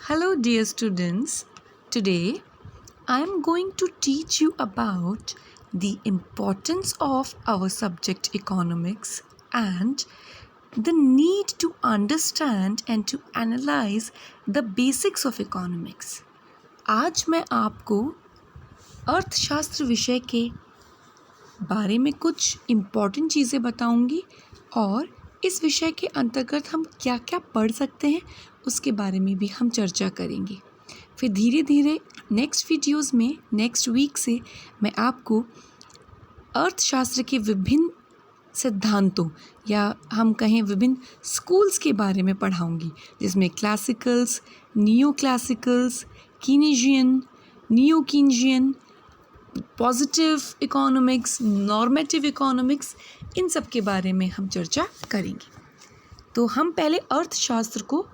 Hello, dear students. Today, I am going to teach you about the importance of our subject economics and the need to understand and to analyze the basics of economics. आज मैं आपको अर्थशास्त्र विषय के बारे में कुछ important चीज़ें बताऊंगी और इस विषय के अंतर्गत हम क्या क्या पढ़ सकते हैं उसके बारे में भी हम चर्चा करेंगे। फिर धीरे धीरे नेक्स्ट वीडियोस में नेक्स्ट वीक से मैं आपको अर्थशास्त्र के विभिन्न सिद्धांतों या हम कहें विभिन्न स्कूल्स के बारे में पढ़ाऊंगी, जिसमें classicals, neoclassicals, Keynesian, neo Keynesian, positive economics, normative economics, इन सब के बारे में हम चर्चा करेंगे। तो हम पहले अर्थशास्त्र को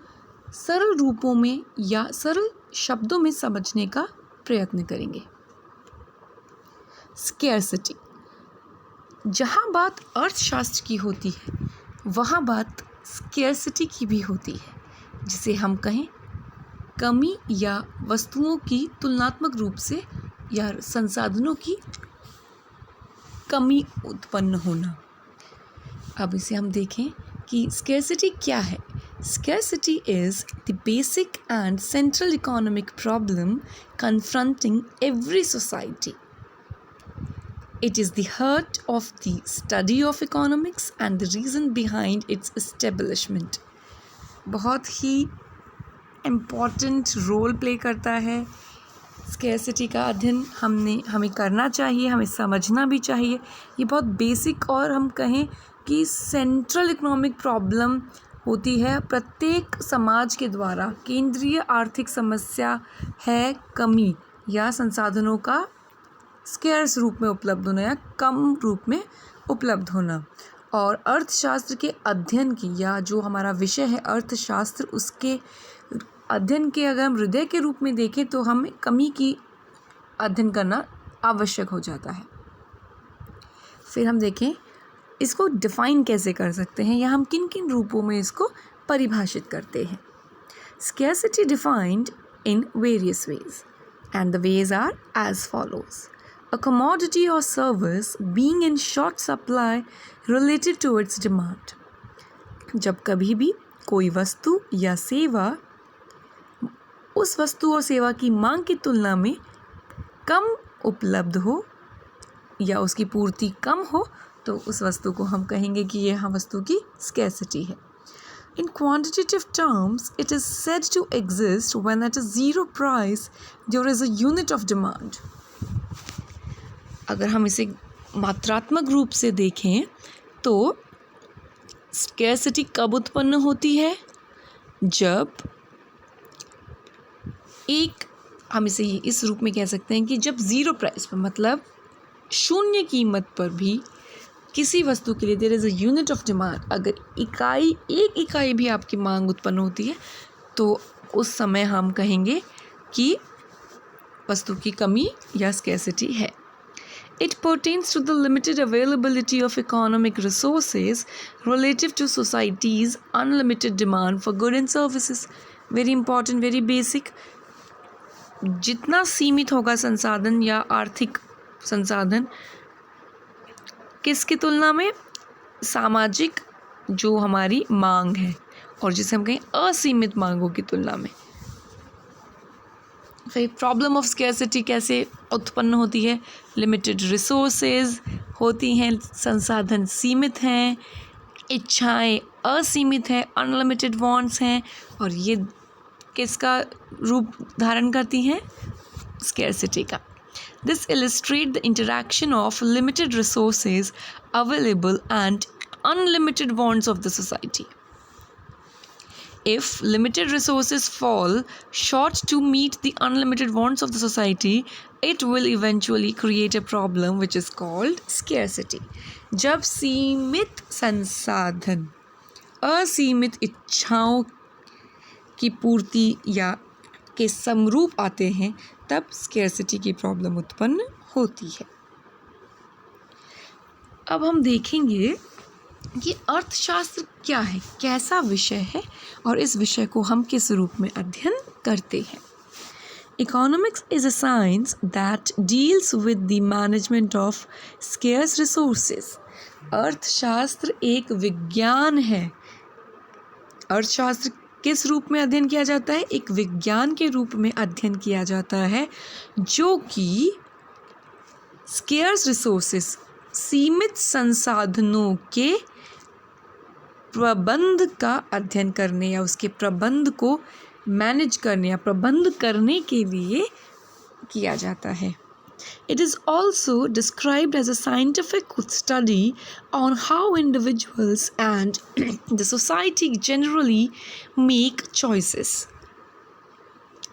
सरल रूपों में या सरल शब्दों में समझने का प्रयत्न करेंगे। स्केर्सिटी, जहाँ बात अर्थशास्त्र की होती है वहाँ बात स्केर्सिटी की भी होती है, जिसे हम कहें कमी या वस्तुओं की तुलनात्मक रूप से या संसाधनों की कमी उत्पन्न होना। अब इसे हम देखें कि स्केर्सिटी क्या है। Scarcity is the basic and central economic problem confronting every society. It is the heart of the study of economics and the reason behind its establishment. बहुत ही इम्पॉर्टेंट रोल प्ले करता है स्केर्सिटी का अध्ययन। हमें करना चाहिए, हमें समझना भी चाहिए। ये बहुत बेसिक और हम कहें कि सेंट्रल इकोनॉमिक प्रॉब्लम होती है प्रत्येक समाज के द्वारा। केंद्रीय आर्थिक समस्या है कमी या संसाधनों का स्केर्स रूप में उपलब्ध होना या कम रूप में उपलब्ध होना। और अर्थशास्त्र के अध्ययन की या जो हमारा विषय है अर्थशास्त्र, उसके अध्ययन के अगर हम हृदय के रूप में देखें तो हमें कमी की अध्ययन करना आवश्यक हो जाता है। फिर हम देखें इसको डिफ़ाइन कैसे कर सकते हैं या हम किन किन रूपों में इसको परिभाषित करते हैं। Scarcity defined in various ways and the ways are as follows. A commodity or service being in short supply relative to its demand. जब कभी भी कोई वस्तु या सेवा उस वस्तु और सेवा की मांग की तुलना में कम उपलब्ध हो या उसकी पूर्ति कम हो तो उस वस्तु को हम कहेंगे कि यह वस्तु की स्केर्सिटी है। In quantitative terms it is said to exist when at a zero price there is a unit of demand. अगर हम इसे मात्रात्मक रूप से देखें तो स्केर्सिटी कब उत्पन्न होती है? जब हम इसे इस रूप में कह सकते हैं कि जब ज़ीरो प्राइस पर, मतलब शून्य कीमत पर भी किसी वस्तु के लिए there is a unit of demand, अगर एक इकाई भी आपकी मांग उत्पन्न होती है तो उस समय हम कहेंगे कि वस्तु की कमी या स्केर्सिटी है। It pertains to the limited availability of economic resources relative to society's unlimited demand for goods and services. Very important, very basic. जितना सीमित होगा संसाधन या आर्थिक संसाधन किसकी तुलना में? सामाजिक जो हमारी मांग है और जिसे हम कहें असीमित मांगों की तुलना में। फिर प्रॉब्लम ऑफ स्केर्सिटी कैसे उत्पन्न होती है? लिमिटेड रिसोर्सेज होती हैं, संसाधन सीमित हैं, इच्छाएं असीमित हैं, अनलिमिटेड वांट्स हैं, और ये किसका रूप धारण करती हैं? स्केर्सिटी का। This illustrates the interaction of limited resources available and unlimited wants of the society. If limited resources fall short to meet the unlimited wants of the society, it will eventually create a problem which is called scarcity. जब सीमित संसाधन असीमित इच्छाओं की पूर्ति या के समरूप आते हैं तब स्केर्सिटी की प्रॉब्लम उत्पन्न होती है। अब हम देखेंगे कि अर्थशास्त्र क्या है, कैसा विषय है और इस विषय को हम किस रूप में अध्ययन करते हैं। Economics is a science that deals with the management of scarce resources. अर्थशास्त्र एक विज्ञान है। अर्थशास्त्र किस रूप में अध्ययन किया जाता है? एक विज्ञान के रूप में अध्ययन किया जाता है जो कि स्केर्स रिसोर्सेस, सीमित संसाधनों के प्रबंध का अध्ययन करने या उसके प्रबंध को मैनेज करने या प्रबंध करने के लिए किया जाता है। It is also described as a scientific study on how individuals and the society generally make choices.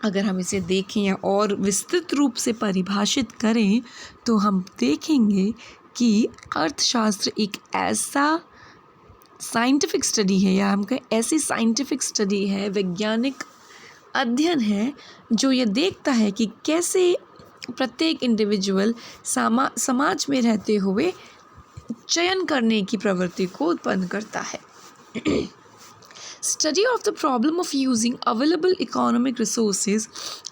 अगर हम इसे देखें या और विस्तृत रूप से परिभाषित करें तो हम देखेंगे कि अर्थशास्त्र एक ऐसा साइंटिफिक स्टडी है या हम कहें ऐसी साइंटिफिक स्टडी है, वैज्ञानिक अध्ययन है जो ये देखता है कि कैसे प्रत्येक इंडिविजुअल समाज में रहते हुए चयन करने की प्रवृत्ति को उत्पन्न करता है। Study of the problem of using available economic resources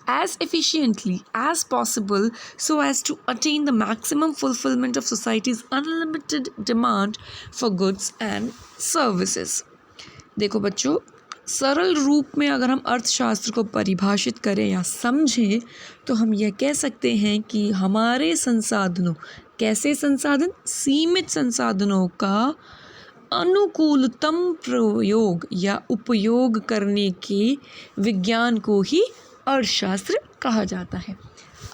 as efficiently as possible so as to attain the maximum fulfillment of society's unlimited demand for goods and services. देखो बच्चों, सरल रूप में अगर हम अर्थशास्त्र को परिभाषित करें या समझें तो हम यह कह सकते हैं कि हमारे संसाधनों, कैसे संसाधन? सीमित संसाधनों का अनुकूलतम प्रयोग या उपयोग करने के विज्ञान को ही अर्थशास्त्र कहा जाता है।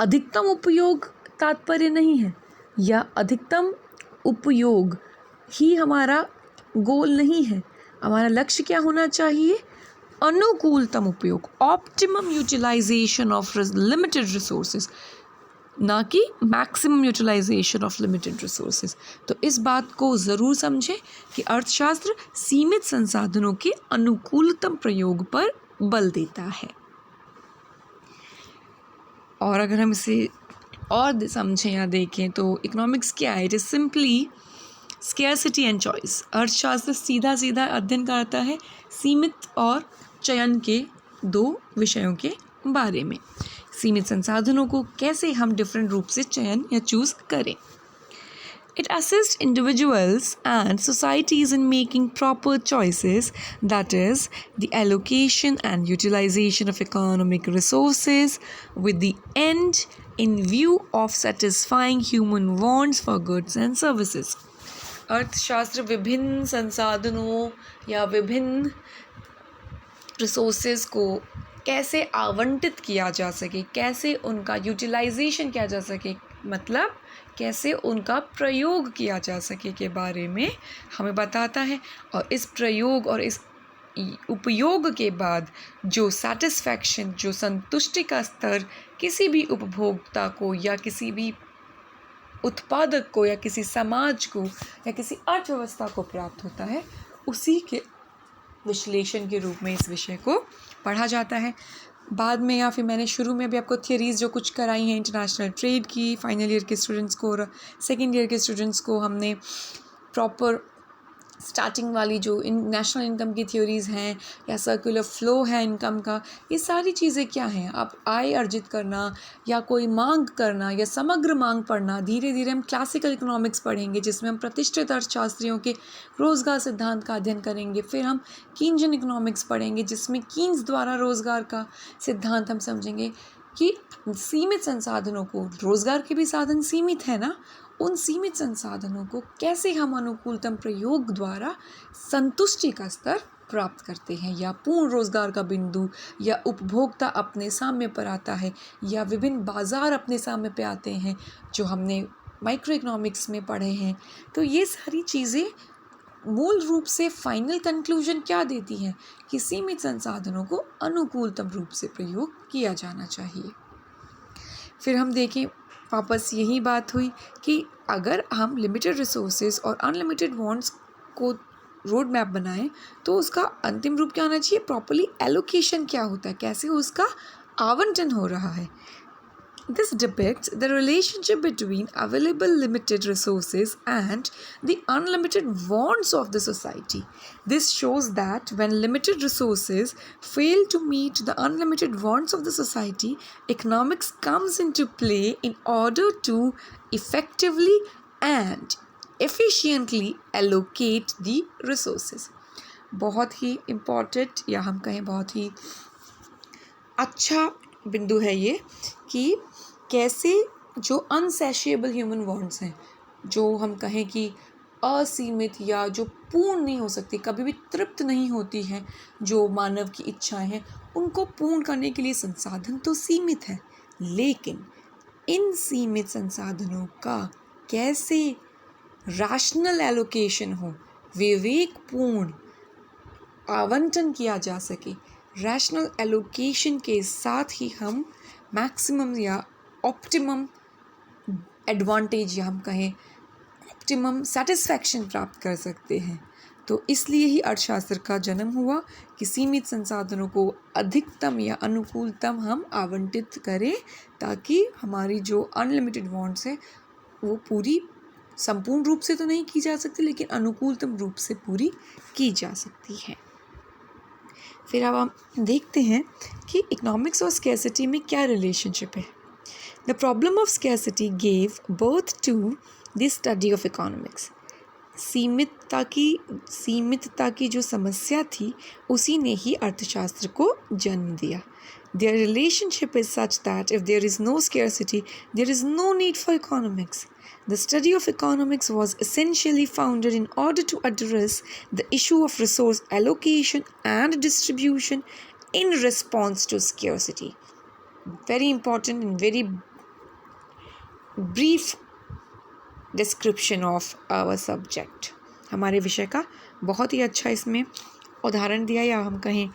अधिकतम उपयोग तात्पर्य नहीं है या अधिकतम उपयोग ही हमारा गोल नहीं है। हमारा लक्ष्य क्या होना चाहिए? अनुकूलतम उपयोग, optimum utilization of limited resources, ना कि maximum utilization of limited resources. तो इस बात को ज़रूर समझें कि अर्थशास्त्र सीमित संसाधनों के अनुकूलतम प्रयोग पर बल देता है। और अगर हम इसे और समझें या देखें तो इकोनॉमिक्स क्या है? It is simply scarcity and choice. अर्थशास्त्र सीधा सीधा अध्ययन करता है सीमित और चयन के दो विषयों के बारे में। सीमित संसाधनों को कैसे हम डिफरेंट रूप से चयन या चूज़ करें। It assists individuals and societies in making proper choices, that is, the allocation and utilization of economic resources with the end in view of satisfying human wants for goods and services. अर्थशास्त्र विभिन्न संसाधनों या विभिन्न resources को कैसे आवंटित किया जा सके, कैसे उनका यूटिलाइजेशन किया जा सके, मतलब कैसे उनका प्रयोग किया जा सके के बारे में हमें बताता है। और इस प्रयोग और इस उपयोग के बाद जो सेटिस्फैक्शन, जो संतुष्टि का स्तर किसी भी उपभोक्ता को या किसी भी उत्पादक को या किसी समाज को या किसी अर्थव्यवस्था को प्राप्त होता है, उसी के विश्लेषण के रूप में इस विषय को पढ़ा जाता है। बाद में या फिर मैंने शुरू में भी आपको थियरीज़ जो कुछ कराई हैं इंटरनेशनल ट्रेड की, फाइनल ईयर के स्टूडेंट्स को और सेकेंड ईयर के स्टूडेंट्स को हमने प्रॉपर स्टार्टिंग वाली जो नेशनल इनकम की थ्योरीज़ हैं या सर्कुलर फ्लो है इनकम का, ये सारी चीज़ें क्या हैं? आप आय अर्जित करना या कोई मांग करना या समग्र मांग पढ़ना। धीरे धीरे हम क्लासिकल इकोनॉमिक्स पढ़ेंगे जिसमें हम प्रतिष्ठित अर्थशास्त्रियों के रोज़गार सिद्धांत का अध्ययन करेंगे। फिर हम कीन्जियन इकोनॉमिक्स पढ़ेंगे जिसमें कीन्स द्वारा रोज़गार का सिद्धांत हम समझेंगे कि सीमित संसाधनों को, रोज़गार के भी साधन सीमित है ना, उन सीमित संसाधनों को कैसे हम अनुकूलतम प्रयोग द्वारा संतुष्टि का स्तर प्राप्त करते हैं या पूर्ण रोज़गार का बिंदु या उपभोक्ता अपने सामने पर आता है या विभिन्न बाज़ार अपने सामने पे आते हैं जो हमने माइक्रो इकोनॉमिक्स में पढ़े हैं। तो ये सारी चीज़ें मूल रूप से फाइनल कंक्लूजन क्या देती हैं कि सीमित संसाधनों को अनुकूलतम रूप से प्रयोग किया जाना चाहिए। फिर हम देखें, वापस यही बात हुई कि अगर हम लिमिटेड रिसोर्सेज और अनलिमिटेड वांट्स को रोड मैप बनाएं तो उसका अंतिम रूप क्या होना चाहिए? प्रॉपर्ली एलोकेशन क्या होता है, कैसे उसका आवंटन हो रहा है। This depicts the relationship between available limited resources and the unlimited wants of the society. This shows that when limited resources fail to meet the unlimited wants of the society, economics comes into play in order to effectively and efficiently allocate the resources. बहुत ही important या हम कहें बहुत ही अच्छा बिंदु है ये कि कैसे जो अनसैशिएबल ह्यूमन वांट्स हैं, जो हम कहें कि असीमित या जो पूर्ण नहीं हो सकती, कभी भी तृप्त नहीं होती हैं, जो मानव की इच्छाएं हैं, उनको पूर्ण करने के लिए संसाधन तो सीमित है, लेकिन इन सीमित संसाधनों का कैसे रैशनल एलोकेशन हो, विवेकपूर्ण आवंटन किया जा सके, रैशनल एलोकेशन के साथ ही हम मैक्सिमम या ऑप्टिमम एडवांटेज या हम कहें ऑप्टिमम सेटिस्फैक्शन प्राप्त कर सकते हैं। तो इसलिए ही अर्थशास्त्र का जन्म हुआ कि सीमित संसाधनों को अधिकतम या अनुकूलतम हम आवंटित करें, ताकि हमारी जो अनलिमिटेड वांट्स है वो पूरी संपूर्ण रूप से तो नहीं की जा सकती, लेकिन अनुकूलतम रूप से पूरी की जा सकती है। फिर अब हम देखते हैं कि इकोनॉमिक्स और स्कैर्सिटी में क्या रिलेशनशिप है। The problem of scarcity gave birth to the study of economics. सीमितता की जो समस्या थी उसी ने ही अर्थशास्त्र को जन्म दिया। Their relationship is such that if there is no scarcity, there is no need for economics. The study of economics was essentially founded in order to address the issue of resource allocation and distribution in response to scarcity. Very important and very brief description of our subject. हमारे विषय का बहुत ही अच्छा इसमें उदाहरण दिया या हम कहें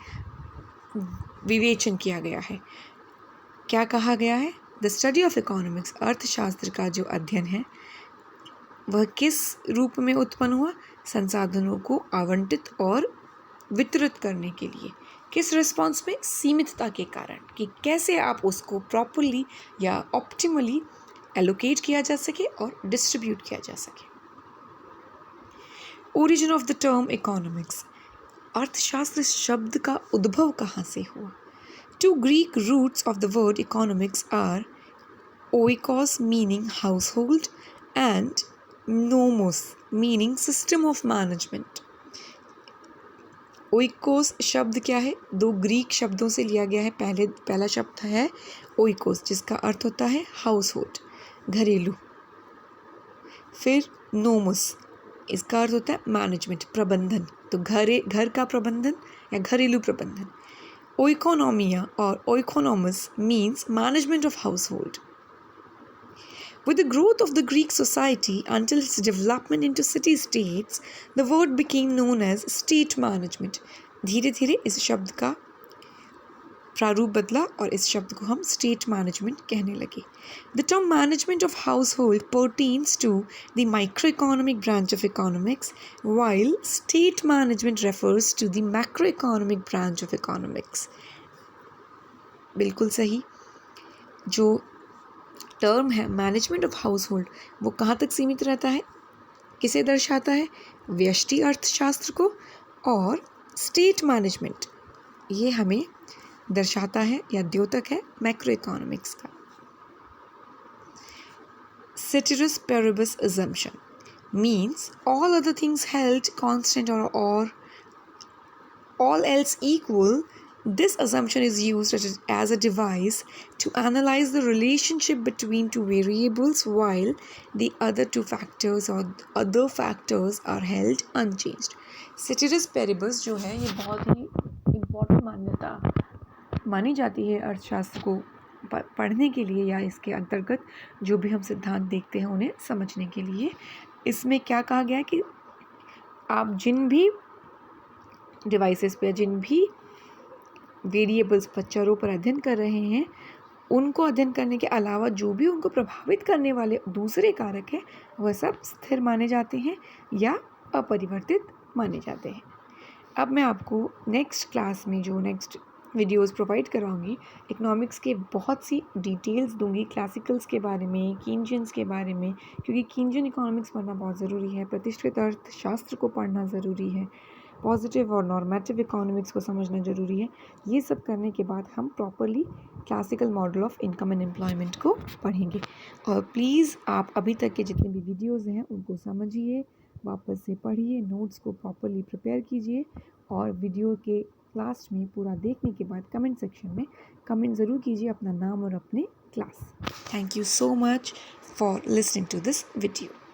विवेचन किया गया है। क्या कहा गया है? द स्टडी ऑफ इकोनॉमिक्स, अर्थशास्त्र का जो अध्ययन है वह किस रूप में उत्पन्न हुआ? संसाधनों को आवंटित और वितरित करने के लिए। किस रिस्पॉन्स में? सीमितता के कारण, कि कैसे आप उसको प्रॉपरली या ऑप्टिमली एलोकेट किया जा सके और डिस्ट्रीब्यूट किया जा सके। Origin of the term economics, अर्थशास्त्र शब्द का उद्भव कहाँ से हुआ? Two Greek roots of the word economics are oikos meaning household and nomos meaning system of management. ओइकोस शब्द क्या है? दो ग्रीक शब्दों से लिया गया है। पहला शब्द है ओइकोस, जिसका अर्थ होता है हाउस होल्ड, घरेलू। फिर नोमोस, इसका अर्थ होता है मैनेजमेंट, प्रबंधन, तो घर का प्रबंधन या घरेलू प्रबंधन। ओइकोनॉमिया और oikonomos means management of household. With the growth of the Greek society until its development into city-states, the word became known as state management. धीरे धीरे इस शब्द का प्रारूप बदला और इस शब्द को हम स्टेट मैनेजमेंट कहने लगे। The term management of household pertains to the microeconomic branch of economics, while state management refers to the macroeconomic branch of economics. बिल्कुल सही। जो टर्म है मैनेजमेंट ऑफ हाउस होल्ड, वो कहाँ तक सीमित रहता है? किसे दर्शाता है? व्यष्टि अर्थशास्त्र को। और स्टेट मैनेजमेंट ये हमें दर्शाता है या द्योतक है मैक्रो इकोनॉमिक्स का। Ceteris paribus assumption means all other things held constant or all else equal. This assumption is used as a device to analyze the relationship between two variables while the other two factors or other factors are held unchanged. Ceteris paribus जो है ये बहुत ही important मान्यता मानी जाती है अर्थशास्त्र को पढ़ने के लिए या इसके अंतर्गत जो भी हम सिद्धांत देखते हैं उन्हें समझने के लिए। इसमें क्या कहा गया है कि आप जिन भी डिवाइसेस पे, जिन भी वेरिएबल्स पर, चरों पर अध्ययन कर रहे हैं, उनको अध्ययन करने के अलावा जो भी उनको प्रभावित करने वाले दूसरे कारक हैं वह सब स्थिर माने जाते हैं या अपरिवर्तित माने जाते हैं। अब मैं आपको नेक्स्ट क्लास में जो नेक्स्ट वीडियोस प्रोवाइड कराऊंगी। इकोनॉमिक्स के बहुत सी डिटेल्स दूंगी, क्लासिकल्स के बारे में, कीनजियंस के बारे में, क्योंकि कीनजियन इकोनॉमिक्स पढ़ना बहुत ज़रूरी है, प्रतिष्ठित अर्थशास्त्र को पढ़ना ज़रूरी है, पॉजिटिव और नॉर्मेटिव इकोनॉमिक्स को समझना ज़रूरी है। ये सब करने के बाद हम properly classical model of income and employment को पढ़ेंगे। और प्लीज़ आप अभी तक के जितने भी वीडियोज़ हैं उनको समझिए, वापस से पढ़िए, नोट्स को प्रॉपरली प्रिपेयर कीजिए और वीडियो के क्लास में पूरा देखने के बाद कमेंट सेक्शन में कमेंट ज़रूर कीजिए अपना नाम और अपने क्लास। Thank you so much for listening to this video.